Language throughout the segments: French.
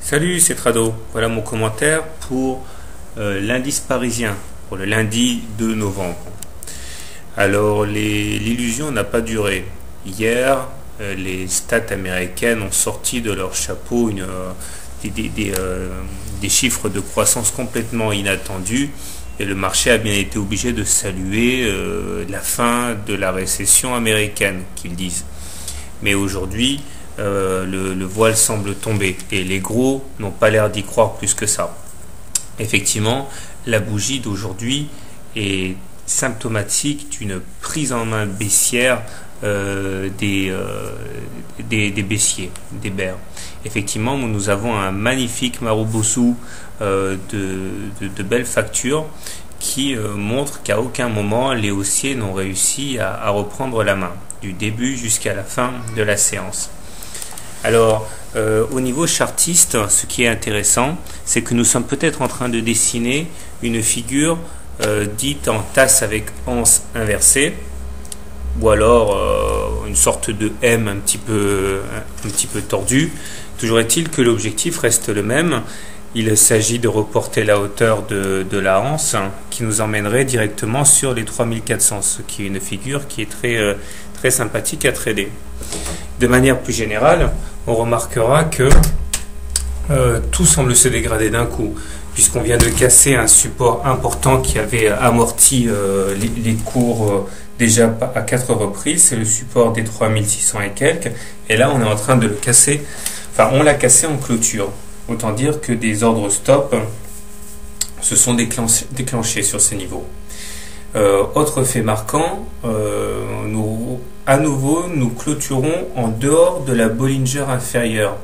Salut, c'est Trado. Voilà mon commentaire pour l'indice parisien, pour le lundi 2 novembre. Alors, l'illusion n'a pas duré. Hier, les stats américaines ont sorti de leur chapeau des chiffres de croissance complètement inattendus et le marché a bien été obligé de saluer la fin de la récession américaine, qu'ils disent. Mais aujourd'hui, le voile semble tomber et les gros n'ont pas l'air d'y croire plus que ça. Effectivement, la bougie d'aujourd'hui est symptomatique d'une prise en main baissière des baissiers, des bears. Effectivement, nous avons un magnifique Marubosu de belles factures qui montre qu'à aucun moment les haussiers n'ont réussi à reprendre la main, du début jusqu'à la fin de la séance. Alors, au niveau chartiste, ce qui est intéressant, c'est que nous sommes peut-être en train de dessiner une figure dite en tasse avec anse inversée, ou alors une sorte de M un petit peu tordu. Toujours est-il que l'objectif reste le même. Il s'agit de reporter la hauteur de la anse qui nous emmènerait directement sur les 3400, ce qui est une figure qui est très sympathique à trader. De manière plus générale, on remarquera que tout semble se dégrader d'un coup, puisqu'on vient de casser un support important qui avait amorti les cours déjà à 4 reprises. C'est le support des 3600 et quelques, et là on est en train de le casser, enfin on l'a cassé en clôture. Autant dire que des ordres stop se sont déclenchés sur ces niveaux. Autre fait marquant, à nouveau nous clôturons en dehors de la Bollinger inférieure,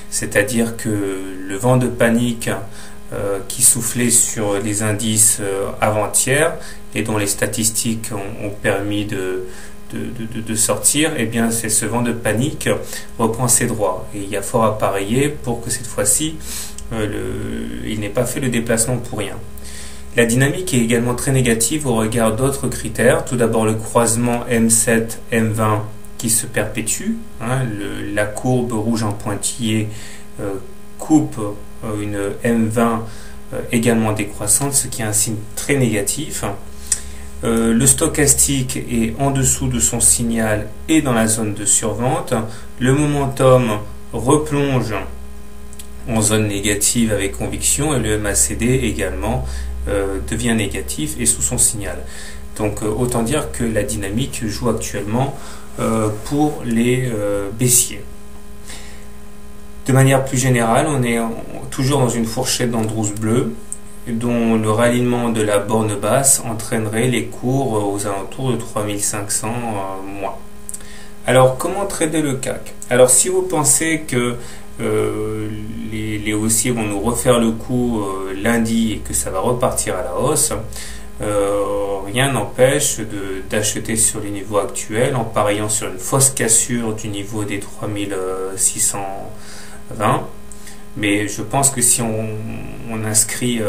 c'est-à-dire que le vent de panique qui soufflait sur les indices avant-hier et dont les statistiques ont permis de sortir, et bien c'est ce vent de panique reprend ses droits et il y a fort à parier pour que cette fois-ci il n'ait pas fait le déplacement pour rien. La dynamique est également très négative au regard d'autres critères. Tout d'abord le croisement M7 M20 qui se perpétue, la courbe rouge en pointillé coupe une M20 également décroissante, ce qui est un signe très négatif. Le stochastique est en dessous de son signal et dans la zone de survente. Le momentum replonge en zone négative avec conviction et le MACD également devient négatif et sous son signal. Donc autant dire que la dynamique joue actuellement pour les baissiers. De manière plus générale, on est toujours dans une fourchette d'Andrews bleu, dont le ralliement de la borne basse entraînerait les cours aux alentours de 3500 moins. Alors, comment trader le CAC? Alors, si vous pensez que les haussiers vont nous refaire le coup lundi et que ça va repartir à la hausse, rien n'empêche d'acheter sur les niveaux actuels en pariant sur une fausse cassure du niveau des 3620. Mais je pense que si on inscrit,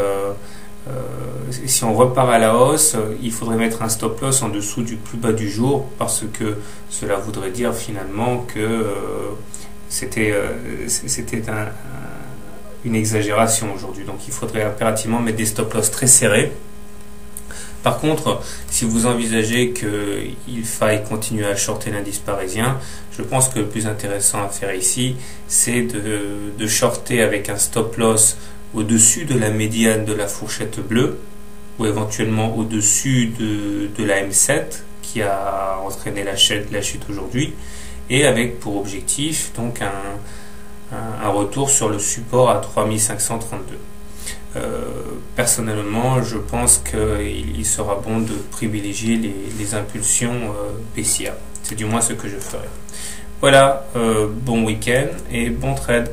si on repart à la hausse, il faudrait mettre un stop loss en dessous du plus bas du jour, parce que cela voudrait dire finalement que c'était une exagération aujourd'hui. Donc il faudrait impérativement mettre des stop loss très serrés. Par contre, si vous envisagez qu'il faille continuer à shorter l'indice parisien, je pense que le plus intéressant à faire ici, c'est de shorter avec un stop loss au-dessus de la médiane de la fourchette bleue, ou éventuellement au-dessus de la M7 qui a entraîné la chute aujourd'hui, et avec pour objectif donc un retour sur le support à 3532. Personnellement, je pense qu'il sera bon de privilégier les impulsions baissières. C'est du moins ce que je ferai. Voilà, bon week-end et bon trade.